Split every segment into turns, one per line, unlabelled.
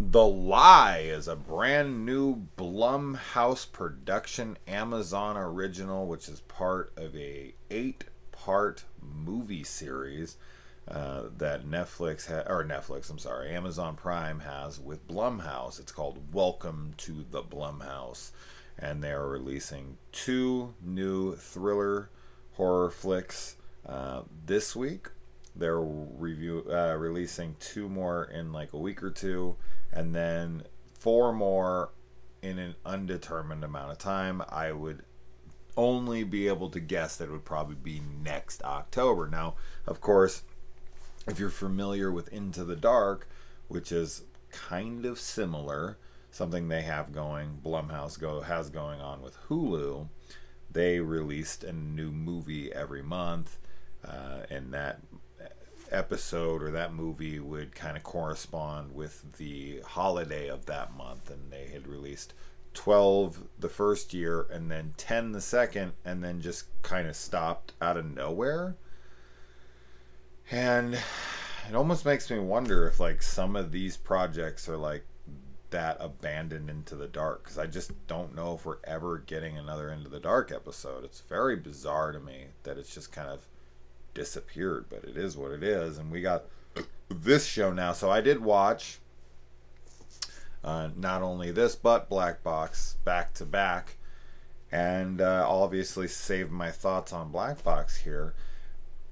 The Lie is a brand new Blumhouse production, Amazon original, which is part of a 8-part movie series that Amazon Prime has with Blumhouse. It's called Welcome to the Blumhouse, and they are releasing 2 new thriller horror flicks this week. They're releasing 2 more in like a week or two, and then 4 more in an undetermined amount of time. I would only be able to guess that it would probably be next October. Now, of course, if you're familiar with Into the Dark, which is kind of similar, something they have going, has going on with Hulu, they released a new movie every month, and that episode or that movie would kind of correspond with the holiday of that month, and they had released 12 the first year and then 10 the second, and then just kind of stopped out of nowhere. And it almost makes me wonder if like some of these projects are like that abandoned Into the Dark, because I just don't know if we're ever getting another Into the Dark episode. It's very bizarre to me that it's just kind of disappeared, but it is what it is. And we got this show now, so I did watch not only this but Black Box back to back, and obviously saved my thoughts on Black Box here.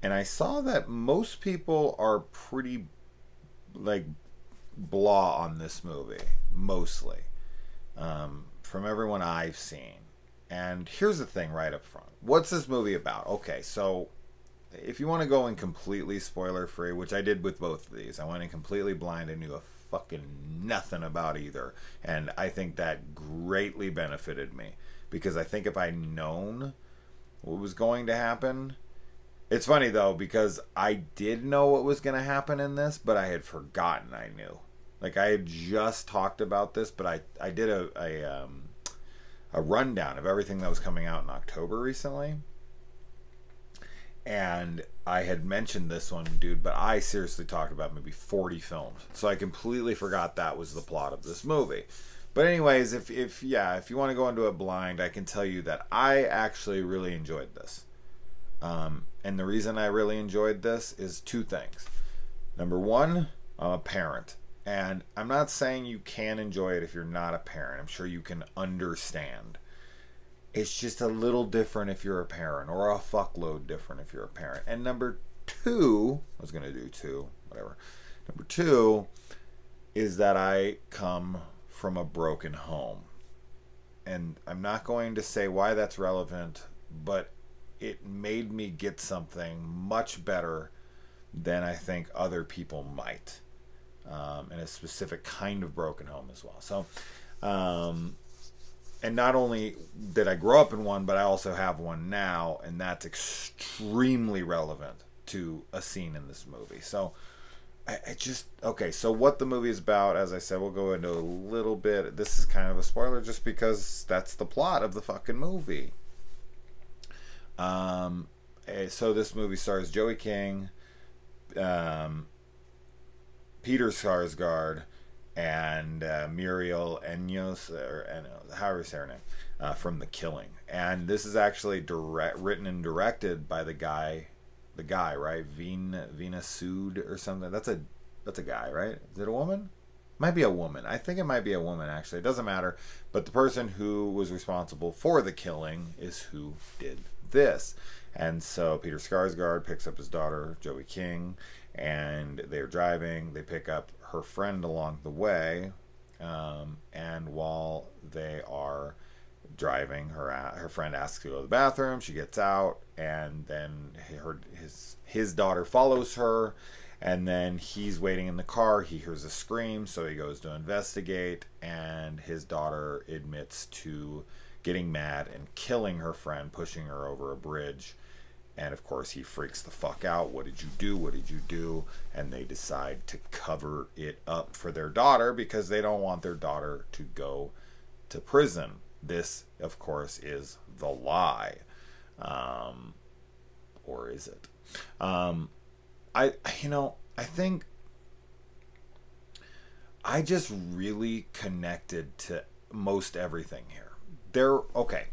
And I saw that most people are pretty like blah on this movie, mostly, from everyone I've seen. And here's the thing right up front: what's this movie about? Okay, so if you want to go in completely spoiler free, which I did with both of these, I went in completely blind. I knew a fucking nothing about either, and I think that greatly benefited me, because I think if I'd known what was going to happen. It's funny though, because I did know what was going to happen in this, but I had forgotten I knew. Like, I had just talked about this, but I did a rundown of everything that was coming out in October recently. And I had mentioned this one, dude, but I seriously talked about maybe 40 films. So I completely forgot that was the plot of this movie. But anyways, if you want to go into it blind, I can tell you that I actually really enjoyed this. And the reason I really enjoyed this is 2 things. Number 1, I'm a parent. And I'm not saying you can enjoy it if you're not a parent. I'm sure you can understand. It's just a little different if you're a parent, or a fuckload different if you're a parent. And number 2, I was going to do 2, whatever. Number 2 is that I come from a broken home. And I'm not going to say why that's relevant, but it made me get something much better than I think other people might, in a specific kind of broken home as well. So, and not only did I grow up in one, but I also have one now, and that's extremely relevant to a scene in this movie. So, okay, so what the movie is about, as I said, we'll go into a little bit. This is kind of a spoiler just because that's the plot of the fucking movie. So this movie stars Joey King, Peter Sarsgaard, and Muriel Enos, or however you say her name, from The Killing. And this is actually written and directed by the guy, right? Vina Sood or something. That's a guy, right? Is it a woman? Might be a woman. I think it might be a woman, actually. It doesn't matter. But the person who was responsible for The Killing is who did this. And so Peter Skarsgård picks up his daughter, Joey King, and they're driving. They pick up her friend along the way, and while they are driving, her friend asks to go to the bathroom. She gets out, and then his daughter follows her, and then he's waiting in the car. He hears a scream, so he goes to investigate, and his daughter admits to getting mad and killing her friend, pushing her over a bridge. And of course he freaks the fuck out. What did you do? What did you do? And they decide to cover it up for their daughter, because they don't want their daughter to go to prison. This, of course, is The Lie. Or is it? I think I just really connected to most everything here. They're okay,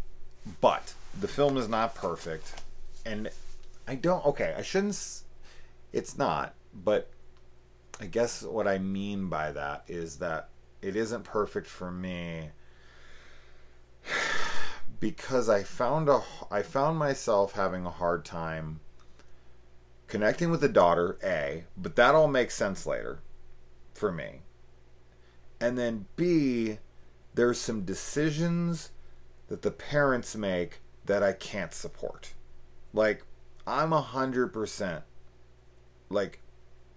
but the film is not perfect, and I don't. Okay, I shouldn't. It's not, but I guess what I mean by that is that it isn't perfect for me because I found myself having a hard time connecting with the daughter. A, but that all makes sense later for me. And then B, there's some decisions that the parents make that I can't support. Like, I'm 100% like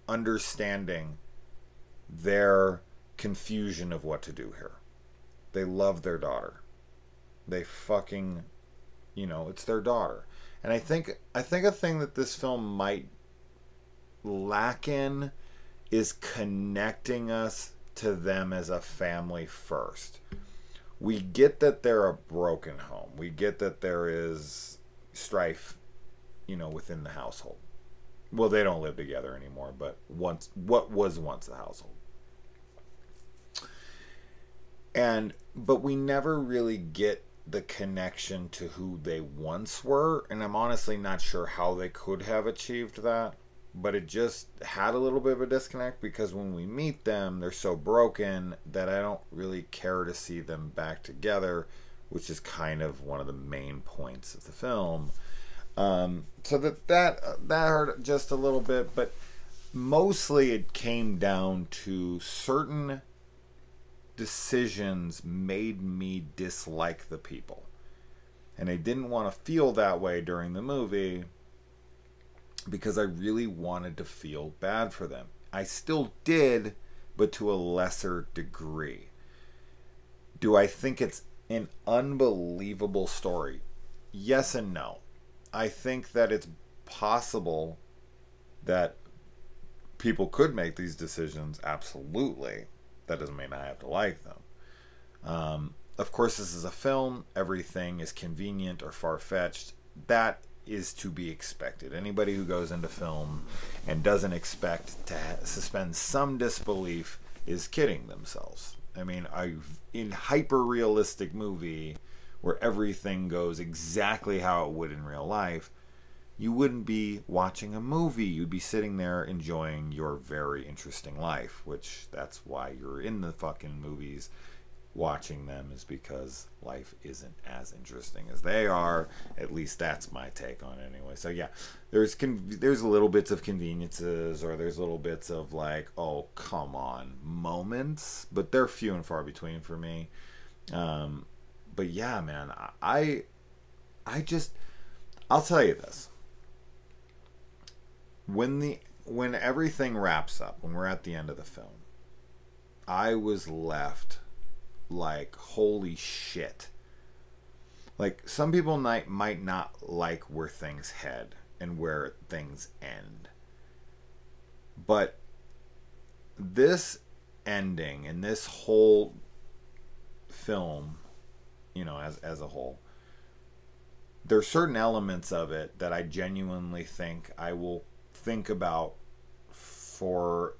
understanding their confusion of what to do here. They love their daughter. They fucking, it's their daughter. And I think a thing that this film might lack in is connecting us to them as a family first. We get that they're a broken home. We get that there is strife, within the household. Well, they don't live together anymore, but what was once the household. But we never really get the connection to who they once were, and I'm honestly not sure how they could have achieved that. But it just had a little bit of a disconnect because when we meet them, they're so broken that I don't really care to see them back together, which is kind of one of the main points of the film. So that hurt just a little bit, but mostly it came down to certain decisions made me dislike the people. And I didn't want to feel that way during the movie because I really wanted to feel bad for them. I still did, but to a lesser degree. Do I think it's an unbelievable story? Yes and no. I think that it's possible that people could make these decisions, absolutely. That doesn't mean I have to like them. Of course, this is a film. Everything is convenient or far-fetched. That is to be expected. Anybody who goes into film and doesn't expect to suspend some disbelief is kidding themselves. I mean, in hyper-realistic movie where everything goes exactly how it would in real life, you wouldn't be watching a movie. You'd be sitting there enjoying your very interesting life, which that's why you're in the fucking movies watching them, is because life isn't as interesting as they are. At least that's my take on it anyway. So yeah, there's little bits of conveniences, or there's little bits of like, oh come on moments, but they're few and far between for me. But yeah, man, I'll tell you this. When everything wraps up, when we're at the end of the film, I was left like, holy shit. Like, some people might not like where things head and where things end. But this ending and this whole film, as a whole, there are certain elements of it that I genuinely think I will think about for,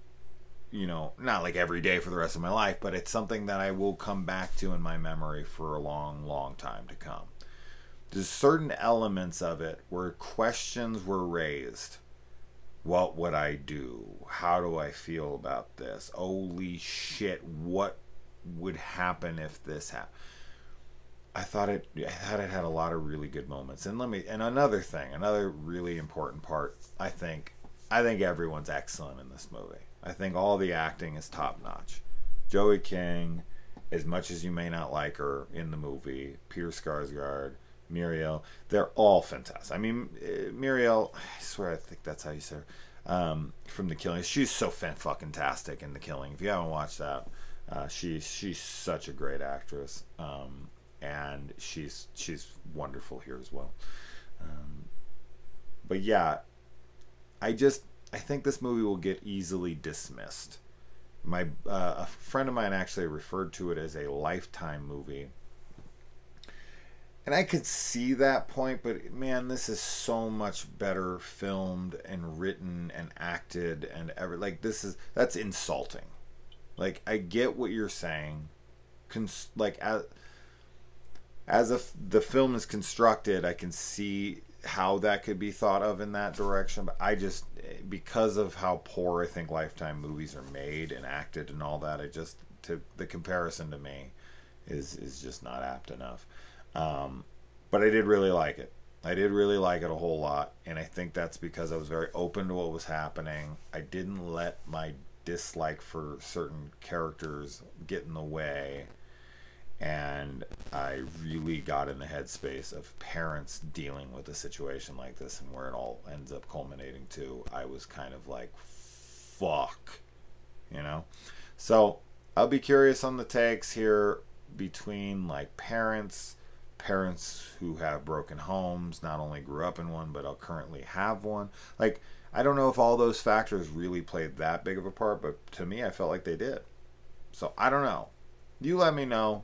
not like every day for the rest of my life, but it's something that I will come back to in my memory for a long, long time to come. There's certain elements of it where questions were raised. What would I do? How do I feel about this? Holy shit, what would happen if this happened? I thought it had a lot of really good moments. And another really important part, I think everyone's excellent in this movie. I think all the acting is top notch. Joey King, as much as you may not like her in the movie, Peter Skarsgård, Muriel, they're all fantastic. I mean, Muriel, I swear I think that's how you say her, from The Killing. She's so fucking tastic in The Killing. If you haven't watched that, she's such a great actress. And she's wonderful here as well. But yeah, I think this movie will get easily dismissed. A friend of mine actually referred to it as a Lifetime movie. And I could see that point, but man, this is so much better filmed and written and acted and that's insulting. Like, I get what you're saying. Like, the film is constructed, I can see how that could be thought of in that direction. But I just, because of how poor I think Lifetime movies are made and acted and all that, the comparison to me is just not apt enough. But I did really like it. I did really like it a whole lot, and I think that's because I was very open to what was happening. I didn't let my dislike for certain characters get in the way, and I really got in the headspace of parents dealing with a situation like this and where it all ends up culminating to. I was kind of like, fuck, you know? So I'll be curious on the takes here between like parents who have broken homes, not only grew up in one, but I'll currently have one. Like, I don't know if all those factors really played that big of a part, but to me, I felt like they did. So I don't know. You let me know,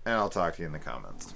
and I'll talk to you in the comments.